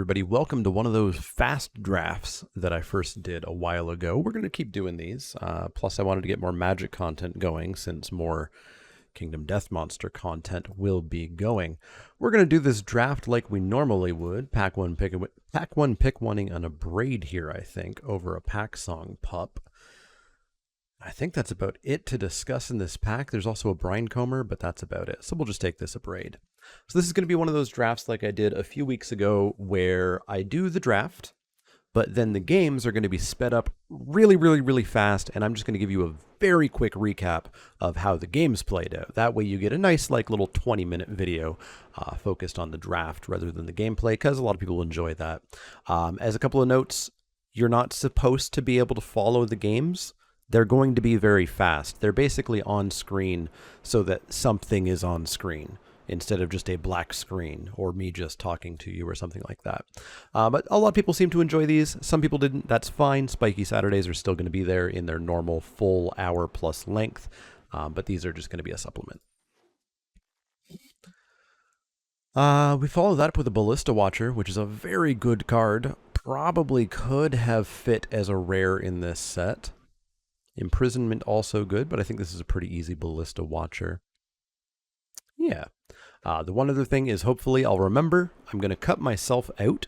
everybody. Welcome to one of those fast drafts that I first did a while ago. We're going to keep doing these. Plus, I wanted to get more magic content going since more Kingdom Death Monster content will be going. We're going to do this draft like we normally would. Pack one, pick one-ing on a braid here, I think, over a pack song pup. I think that's about it to discuss in this pack. There's also a brine comber, but that's about it. So we'll just take this a braid. So this is going to be one of those drafts like I did a few weeks ago where I do the draft, but then the games are going to be sped up really fast, and I'm just going to give you a very quick recap of how the games played out. That way you get a nice little 20-minute video focused on the draft rather than the gameplay, because a lot of people enjoy that. As a couple of notes, you're not supposed to be able to follow the games. They're going to be very fast. They're basically on screen so that something is on screen instead of just a black screen or me just talking to you or something like that. But a lot of people seem to enjoy these. Some people didn't. That's fine. Spiky Saturdays are still going to be there in their normal full hour plus length, but these are just going to be a supplement. We follow that up with a Ballista Watcher, which is a very good card. Probably could have fit as a rare in this set. Imprisonment also good, but I think this is a pretty easy Ballista Watcher. Yeah. The one other thing is hopefully I'll remember I'm going to cut myself out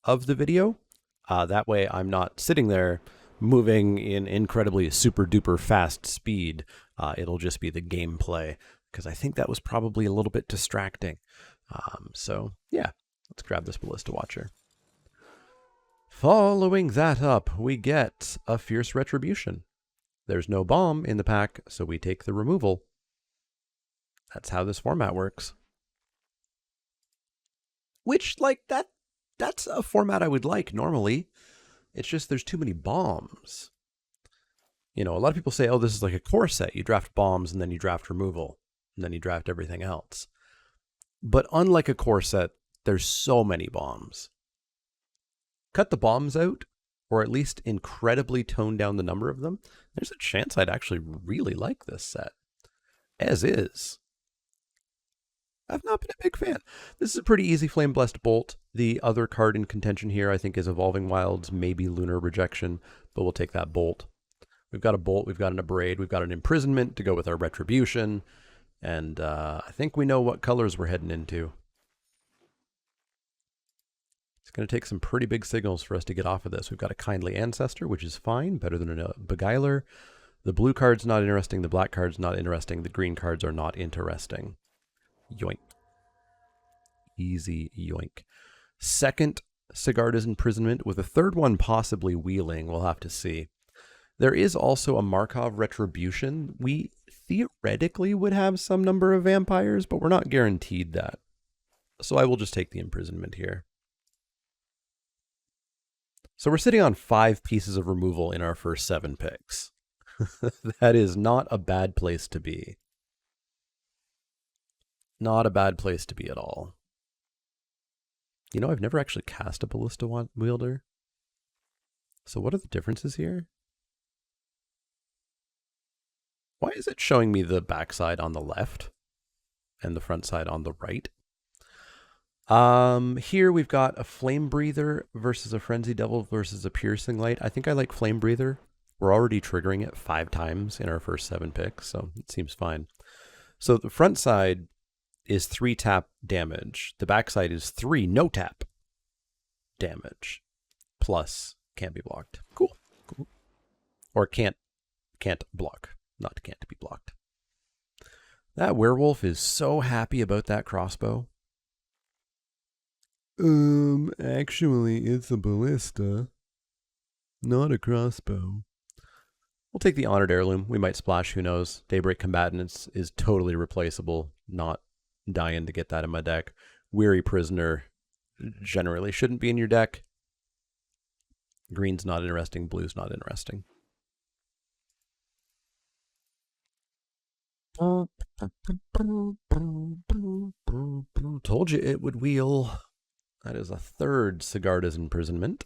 of the video. That way I'm not sitting there moving in incredibly super duper fast speed. It'll just be the gameplay, because I think that was probably a little bit distracting. So yeah, let's grab this Ballista Watcher. Following that up, we get a Fierce Retribution. There's no bomb in the pack, so we take the removal. That's how this format works. Which, that's a format I would like normally. It's just there's too many bombs. You know, a lot of people say, oh, this is like a core set. You draft bombs, and then you draft removal, and then you draft everything else. But unlike a core set, there's so many bombs. Cut the bombs out, or at least incredibly tone down the number of them, there's a chance I'd actually really like this set. As is. I've not been a big fan. This is a pretty easy Flame Blessed Bolt. The other card in contention here, I think, is Evolving Wilds, maybe Lunar Rejection, but we'll take that Bolt. We've got a Bolt, we've got an Abrade, we've got an Imprisonment to go with our Retribution, and I think we know what colors we're heading into. It's going to take some pretty big signals for us to get off of this. We've got a Kindly Ancestor, which is fine, better than a Beguiler. The blue card's not interesting, the black card's not interesting, the green cards are not interesting. Yoink. Easy yoink. Second, Sigarda's Imprisonment, with a third one possibly wheeling. We'll have to see. There is also a Markov Retribution. We theoretically would have some number of vampires, but we're not guaranteed that. So I will just take the Imprisonment here. So we're sitting on 5 pieces of removal in our first 7 picks. That is not a bad place to be. Not a bad place to be at all. You know, I've never actually cast a Ballista Wielder. So what are the differences here? Why is it showing me the backside on the left and the front side on the right? Here we've got a Flame Breather versus a Frenzy Devil versus a Piercing Light. I think I like Flame Breather. We're already triggering it 5 times in our first 7 picks, so it seems fine. So the front side is 3 tap damage. The back side is 3 no tap damage. Plus can't be blocked. Cool. Or can't block. Not can't be blocked. That werewolf is so happy about that crossbow. Actually, it's a ballista, not a crossbow. We'll take the Honored Heirloom. We might splash, who knows. Daybreak Combatant is totally replaceable. Not dying to get that in my deck. Weary Prisoner generally shouldn't be in your deck. Green's not interesting. Blue's not interesting. Told you it would wheel. That is a third Sigarda's Imprisonment.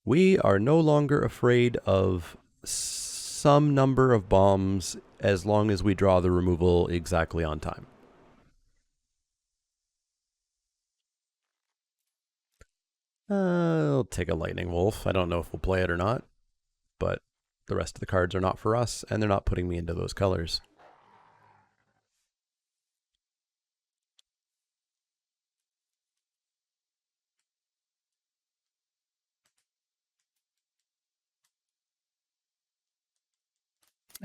We are no longer afraid of some number of bombs as long as we draw the removal exactly on time. I'll take a Lightning Wolf. I don't know if we'll play it or not, but the rest of the cards are not for us, and they're not putting me into those colors.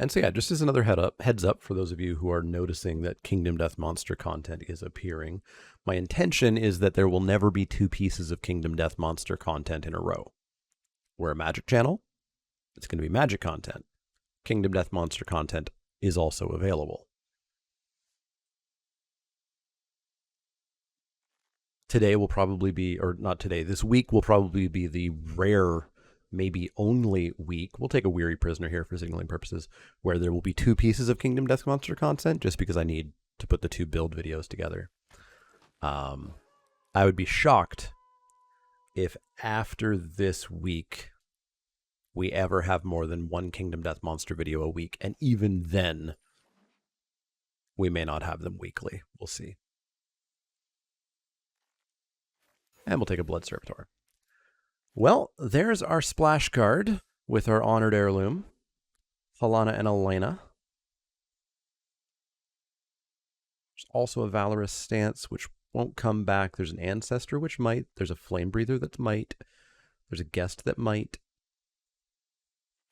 And so yeah, just as another heads up for those of you who are noticing that Kingdom Death Monster content is appearing, my intention is that there will never be 2 pieces of Kingdom Death Monster content in a row. We're a Magic channel. It's going to be Magic content. Kingdom Death Monster content is also available. Today will probably be, or not today, this week will probably be the rare, maybe only week. We'll take a Weary Prisoner here for signaling purposes, where there will be 2 pieces of Kingdom Death Monster content, just because I need to put the 2 build videos together. I would be shocked if after this week we ever have more than 1 Kingdom Death Monster video a week, and even then we may not have them weekly. We'll see. And we'll take a Blood Servitor. Well, there's our splash card with our Honored Heirloom, Helana and Elena. There's also a Valorous Stance, which won't come back. There's an Ancestor, which might. There's a Flame Breather that might. There's a Guest that might.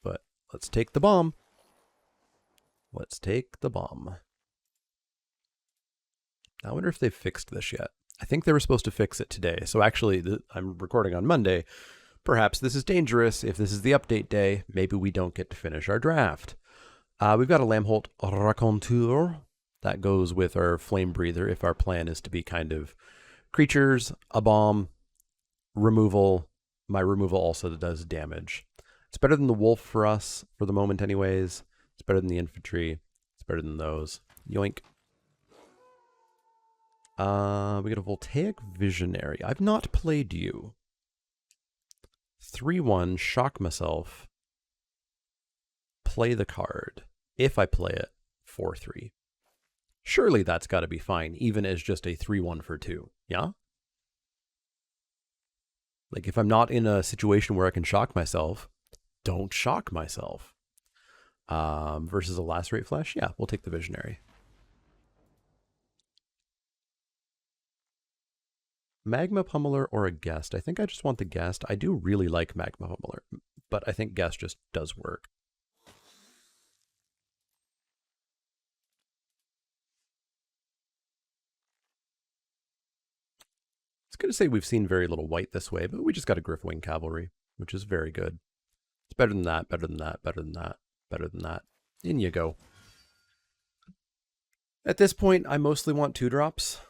But let's take the bomb. Let's take the bomb. I wonder if they've fixed this yet. I think they were supposed to fix it today. So actually, I'm recording on Monday. Perhaps this is dangerous. If this is the update day, maybe we don't get to finish our draft. We've got a Lamholt Raconteur. That goes with our Flame Breather if our plan is to be kind of creatures, a bomb, removal. My removal also does damage. It's better than the Wolf for us, for the moment anyways. It's better than the Infantry. It's better than those. Yoink. We get a Voltaic Visionary. I've not played you. 3/1, shock myself. Play the card. If I play it, 4/3. Surely that's got to be fine, even as just a 3/1 for 2. Yeah? Like, if I'm not in a situation where I can shock myself, don't shock myself. Versus a Lacerate Flesh? Yeah, we'll take the Visionary. Magma Pummeler or a Guest? I think I just want the Guest. I do really like Magma Pummeler, but I think Guest just does work. It's going to say we've seen very little white this way, but we just got a Griffwing Cavalry, which is very good. It's better than that, better than that, better than that, better than that. In you go. At this point, I mostly want 2-drops.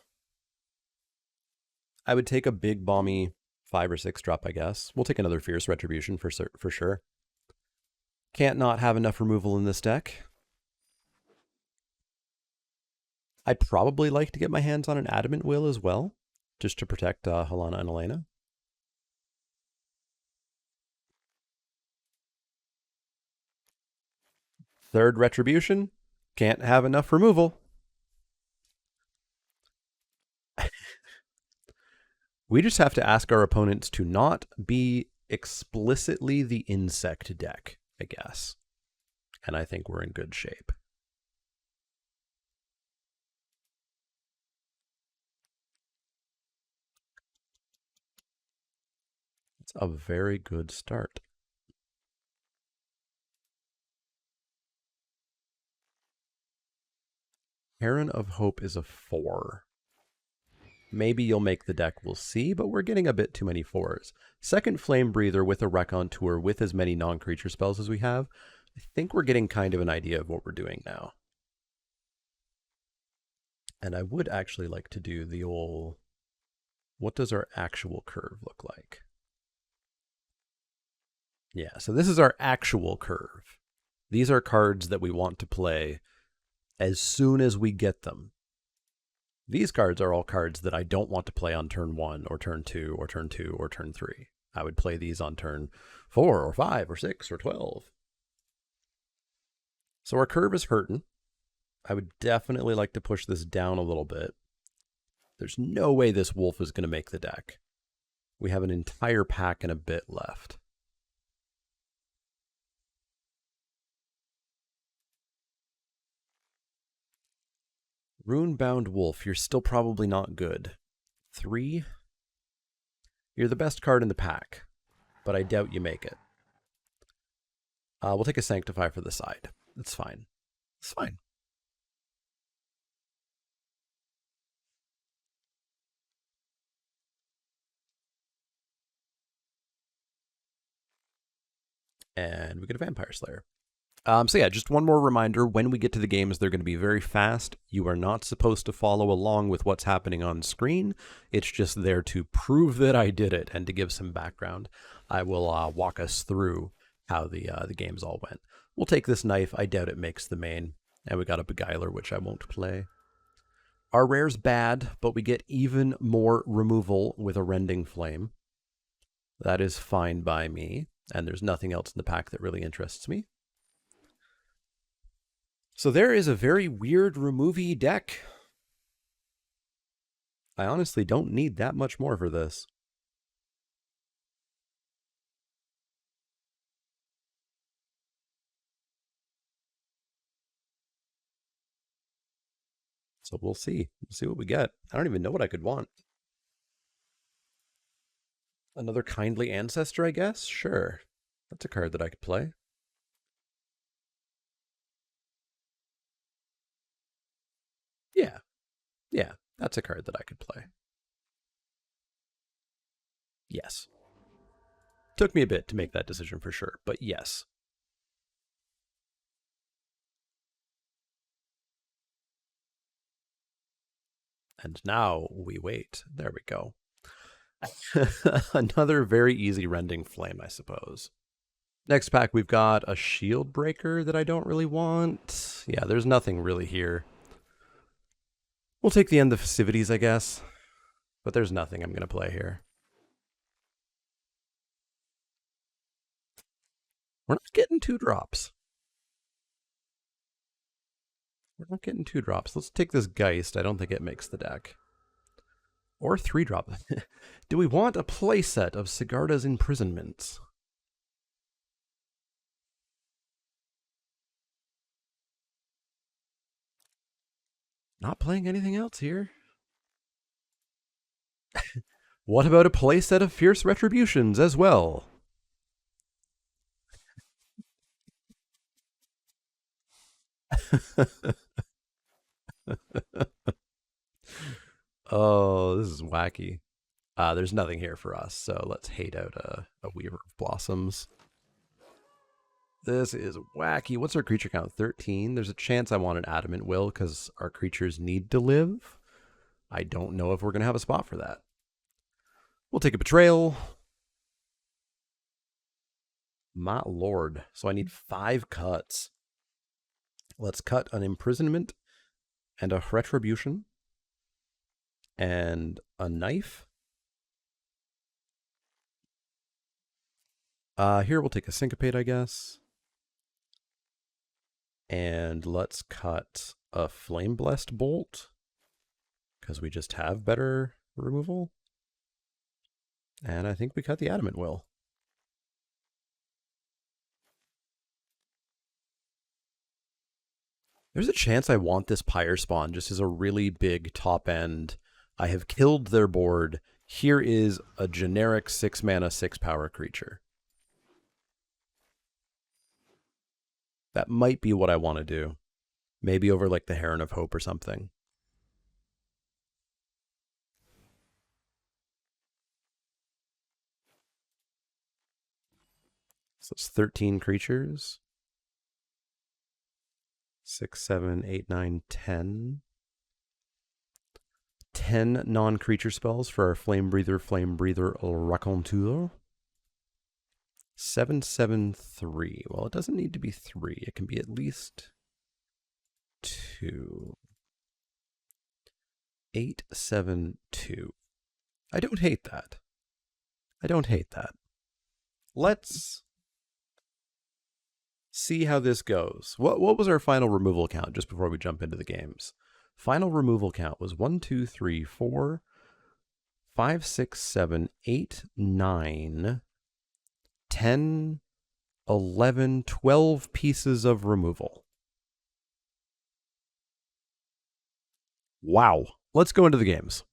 I would take a big bomby 5 or 6 drop, I guess. We'll take another Fierce Retribution for sure. Can't not have enough removal in this deck. I'd probably like to get my hands on an Adamant Will as well, just to protect Helana and Elena. Third Retribution. Can't have enough removal. We just have to ask our opponents to not be explicitly the insect deck, I guess. And I think we're in good shape. It's a very good start. Heron of Hope is a 4. Maybe you'll make the deck, we'll see, but we're getting a bit too many 4s. Second Flame Breather with a Raconteur with as many non-creature spells as we have. I think we're getting kind of an idea of what we're doing now. And I would actually like to do the old... What does our actual curve look like? Yeah, so this is our actual curve. These are cards that we want to play as soon as we get them. These cards are all cards that I don't want to play on turn 1 or turn 2 or turn 2 or turn 3. I would play these on turn 4 or 5 or 6 or 12. So our curve is hurting. I would definitely like to push this down a little bit. There's no way this wolf is going to make the deck. We have an entire pack and a bit left. Runebound Wolf, you're still probably not good. 3. You're the best card in the pack, but I doubt you make it. We'll take a Sanctify for the side. It's fine. It's fine. And we get a Vampire Slayer. So yeah, just one more reminder, when we get to the games, they're going to be very fast. You are not supposed to follow along with what's happening on screen. It's just there to prove that I did it and to give some background. I will walk us through how the games all went. We'll take this knife. I doubt it makes the main. And we got a Beguiler, which I won't play. Our rare's bad, but we get even more removal with a Rending Flame. That is fine by me. And there's nothing else in the pack that really interests me. So there is a very weird remove-y deck. I honestly don't need that much more for this. So we'll see. We'll see what we get. I don't even know what I could want. Another Kindly Ancestor, I guess? Sure. That's a card that I could play. Yeah. Yeah, that's a card that I could play. Yes. Took me a bit to make that decision for sure, but yes. And now we wait. There we go. Another very easy Rending Flame, I suppose. Next pack, we've got a Shield Breaker that I don't really want. Yeah, there's nothing really here. We'll take the End of Festivities, I guess. But there's nothing I'm going to play here. We're not getting 2 drops. We're not getting 2 drops. Let's take this Geist. I don't think it makes the deck. Or 3 drop. Do we want a playset of Sigarda's Imprisonments? Not playing anything else here. What about a playset of Fierce Retributions as well? Oh, this is wacky. There's nothing here for us, so let's hate out a Weaver of Blossoms. This is wacky. What's our creature count? 13. There's a chance I want an Adamant Will because our creatures need to live. I don't know if we're going to have a spot for that. We'll take a Betrayal. My lord. So I need 5 cuts. Let's cut an Imprisonment and a Retribution and a Knife. Here we'll take a Syncopate, I guess. And let's cut a Flame Blessed Bolt because we just have better removal. And I think we cut the Adamant Will. There's a chance I want this Pyre Spawn just as a really big top end. I have killed their board. Here is a generic 6 mana, 6 power creature. That might be what I want to do. Maybe over like the Heron of Hope or something. So it's 13 creatures. 6, 7, 8, 9, 10. 10 non-creature spells for our Flame Breather, Raconteur. 7, 7, 3. Well, it doesn't need to be 3. It can be at least 2. 8, 7, 2. I don't hate that. I don't hate that. Let's see how this goes. What was our final removal count just before we jump into the games? Final removal count was 1, 2, 3, 4, 5, 6, 7, 8, 9, 10, 11, 12 pieces of removal. Wow. Let's go into the games.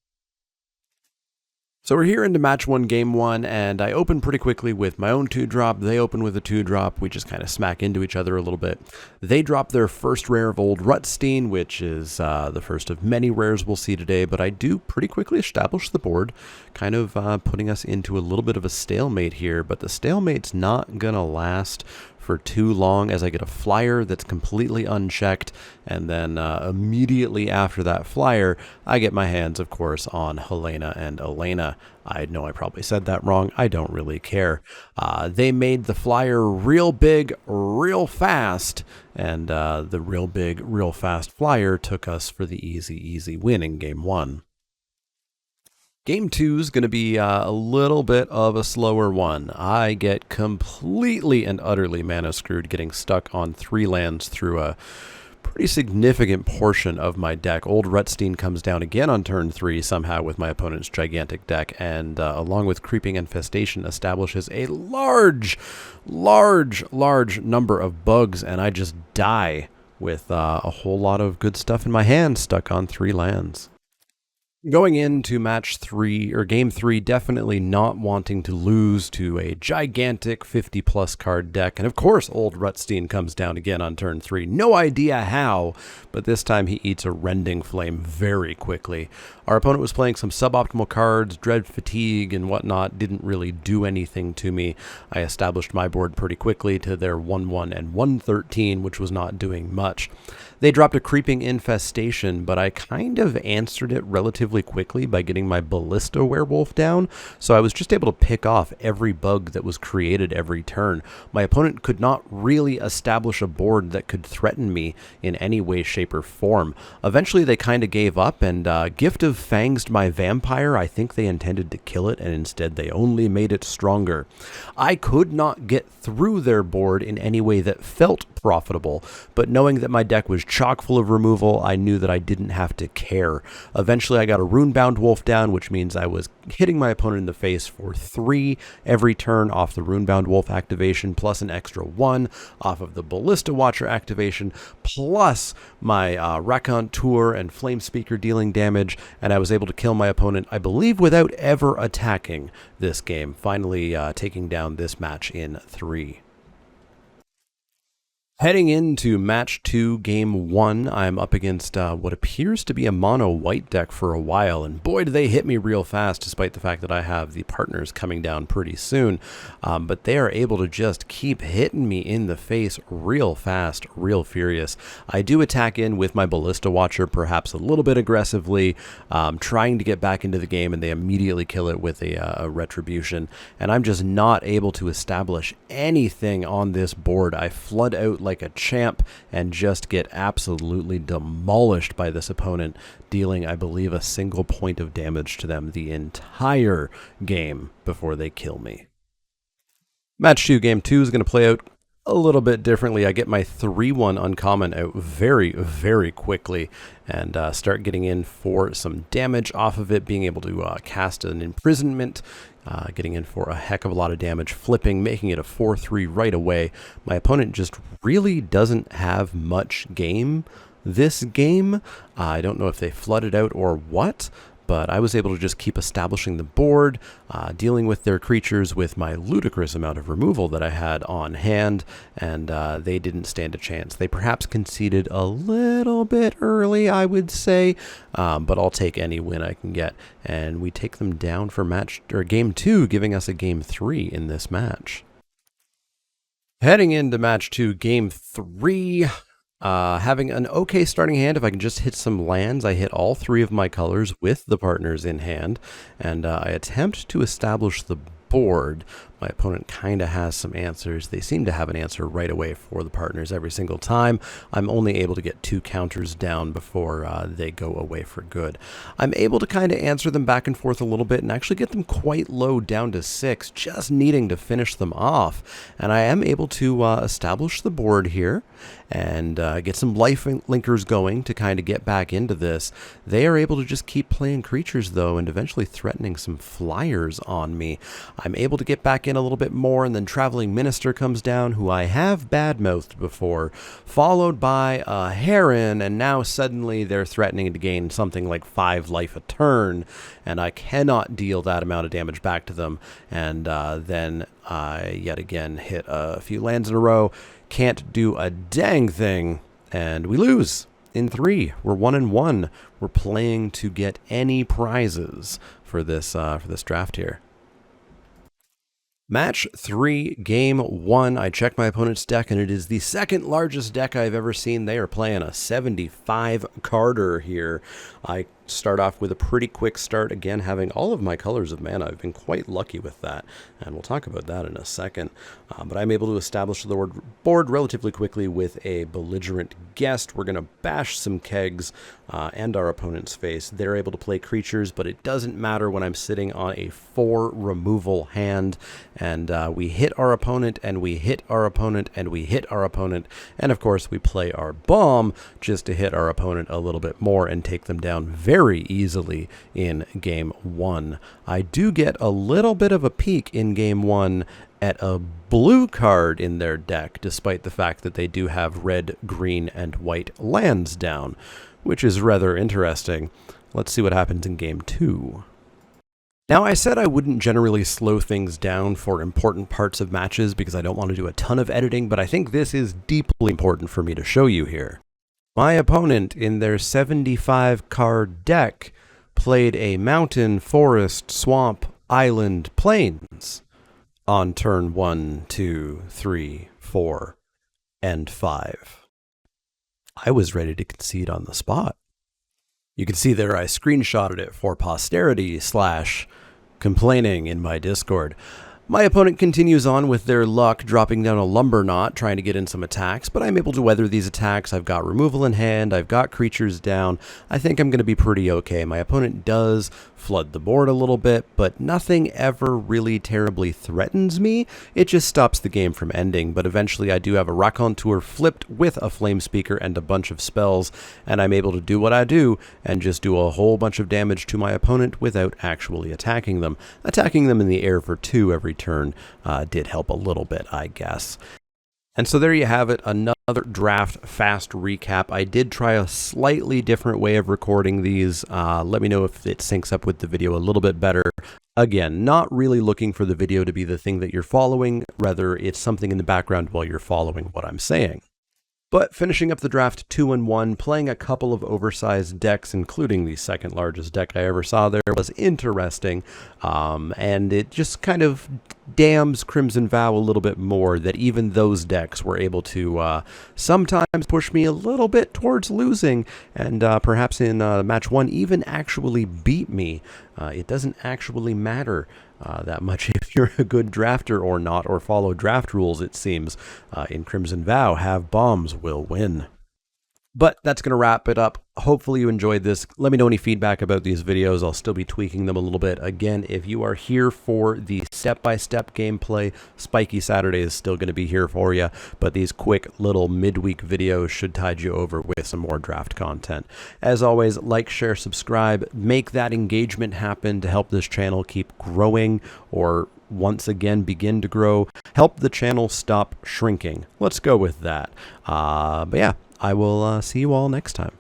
So we're here into match 1, game 1, and I open pretty quickly with my own 2-drop. They open with a 2-drop. We just kind of smack into each other a little bit. They drop their first rare of Old Rutstein, which is the first of many rares we'll see today, but I do pretty quickly establish the board, kind of putting us into a little bit of a stalemate here, but the stalemate's not going to last for too long as I get a flyer that's completely unchecked, and then immediately after that flyer, I get my hands, of course, on Helena and Elena. I know I probably said that wrong. I don't really care. They made the flyer real big, real fast, and the real big, real fast flyer took us for the easy win in game 1. Game 2 is going to be a little bit of a slower one. I get completely and utterly mana screwed, getting stuck on 3 lands through a pretty significant portion of my deck. Old Rutstein comes down again on turn 3 somehow with my opponent's gigantic deck, and along with Creeping Infestation establishes a large number of bugs, and I just die with a whole lot of good stuff in my hand stuck on 3 lands. Going into match 3, or game 3, definitely not wanting to lose to a gigantic 50-plus card deck. And of course, Old Rutstein comes down again on turn 3. No idea how, but this time he eats a Rending Flame very quickly. Our opponent was playing some suboptimal cards, Dread Fatigue and whatnot, didn't really do anything to me. I established my board pretty quickly to their 1-1 and 1-13, which was not doing much. They dropped a Creeping Infestation, but I kind of answered it relatively quickly by getting my Ballista Werewolf down, so I was just able to pick off every bug that was created every turn. My opponent could not really establish a board that could threaten me in any way, shape, or form. Eventually they kind of gave up, and Gift of Fanged my Vampire. I think they intended to kill it, and instead they only made it stronger. I could not get through their board in any way that felt profitable, but knowing that my deck was chock full of removal, I knew that I didn't have to care. Eventually I got a Runebound Wolf down, which means I was hitting my opponent in the face for 3 every turn off the Runebound Wolf activation, plus an extra 1 off of the Ballista Watcher activation, plus my Raconteur and Flame Speaker dealing damage, and I was able to kill my opponent, I believe, without ever attacking this game, finally taking down this match in 3. Heading into match 2, game 1, I'm up against what appears to be a mono white deck for a while, and boy, do they hit me real fast, despite the fact that I have the partners coming down pretty soon. But they are able to just keep hitting me in the face real fast, real furious. I do attack in with my Ballista Watcher, perhaps a little bit aggressively, trying to get back into the game, and they immediately kill it with a Retribution, and I'm just not able to establish anything on this board. I flood out like a champ and just get absolutely demolished by this opponent, dealing, I believe, a single point of damage to them the entire game before they kill me. Match 2, game 2 is going to play out a little bit differently. I get my 3-1 uncommon out very quickly and start getting in for some damage off of it, being able to cast an Imprisonment, getting in for a heck of a lot of damage, flipping, making it a 4-3 right away. My opponent just really doesn't have much game this game. I don't know if they flooded out or what, but I was able to just keep establishing the board, dealing with their creatures with my ludicrous amount of removal that I had on hand, and they didn't stand a chance. They perhaps conceded a little bit early, I would say, but I'll take any win I can get, and we take them down for game 2, giving us a game 3 in this match. Heading into match 2, game 3. Having an okay starting hand, if I can just hit some lands. I hit all 3 of my colors with the partners in hand, and I attempt to establish the board. My opponent kind of has some answers. They seem to have an answer right away for the partners every single time. I'm only able to get 2 counters down before they go away for good. I'm able to kind of answer them back and forth a little bit and actually get them quite low down to 6, just needing to finish them off. And I am able to establish the board here and get some life linkers going to kind of get back into this. They are able to just keep playing creatures though and eventually threatening some flyers on me. I'm able to get back in a little bit more, and then Traveling Minister comes down, who I have bad-mouthed before, followed by a Heron, and now suddenly they're threatening to gain something like 5 life a turn, and I cannot deal that amount of damage back to them, and then I yet again hit a few lands in a row, can't do a dang thing, and we lose in 3. We're 1-1. We're playing to get any prizes for this draft here. Match 3, game 1. I check my opponent's deck, and it is the second largest deck I've ever seen. They are playing a 75-carder here. I start off with a pretty quick start, again having all of my colors of mana. I've been quite lucky with that, and we'll talk about that in a second. But I'm able to establish the board relatively quickly with a Belligerent Guest. We're going to bash some kegs and our opponent's face. They're able to play creatures, but it doesn't matter when I'm sitting on a 4 removal hand, and we hit our opponent, and we hit our opponent, and we hit our opponent, and of course we play our bomb just to hit our opponent a little bit more and take them down very easily in game 1. I do get a little bit of a peek in game 1 at a blue card in their deck, despite the fact that they do have red, green, and white lands down, which is rather interesting. Let's see what happens in game 2. Now, I said I wouldn't generally slow things down for important parts of matches because I don't want to do a ton of editing, but I think this is deeply important for me to show you here. My opponent, in their 75-card deck, played a mountain, forest, swamp, island, plains on turn 1, 2, 3, 4, and 5. I was ready to concede on the spot. You can see there I screenshotted it for posterity / complaining in my Discord. My opponent continues on with their luck, dropping down a Lumber Knot, trying to get in some attacks, but I'm able to weather these attacks. I've got removal in hand, I've got creatures down. I think I'm going to be pretty okay. My opponent does flood the board a little bit, but nothing ever really terribly threatens me. It just stops the game from ending, but eventually I do have a Raconteur flipped with a Flame Speaker and a bunch of spells, and I'm able to do what I do and just do a whole bunch of damage to my opponent without actually attacking them. Attacking them in the air for 2 every turn did help a little bit, I guess. And so there you have it, another draft fast recap. I did try a slightly different way of recording these. Let me know if it syncs up with the video a little bit better. Again, not really looking for the video to be the thing that you're following, rather it's something in the background while you're following what I'm saying. But finishing up the draft 2-1, playing a couple of oversized decks, including the second largest deck I ever saw there, was interesting. And it just kind of damns Crimson Vow a little bit more that even those decks were able to sometimes push me a little bit towards losing, and perhaps in match 1 even actually beat me. It doesn't actually matter that much if you're a good drafter or not, or follow draft rules, it seems. In Crimson Vow, have bombs will win. But that's going to wrap it up. Hopefully you enjoyed this. Let me know any feedback about these videos. I'll still be tweaking them a little bit. Again, if you are here for the step-by-step gameplay, Spiky Saturday is still going to be here for you. But these quick little midweek videos should tide you over with some more draft content. As always, like, share, subscribe. Make that engagement happen to help this channel keep growing, or once again begin to grow. Help the channel stop shrinking. Let's go with that. But yeah, I will see you all next time.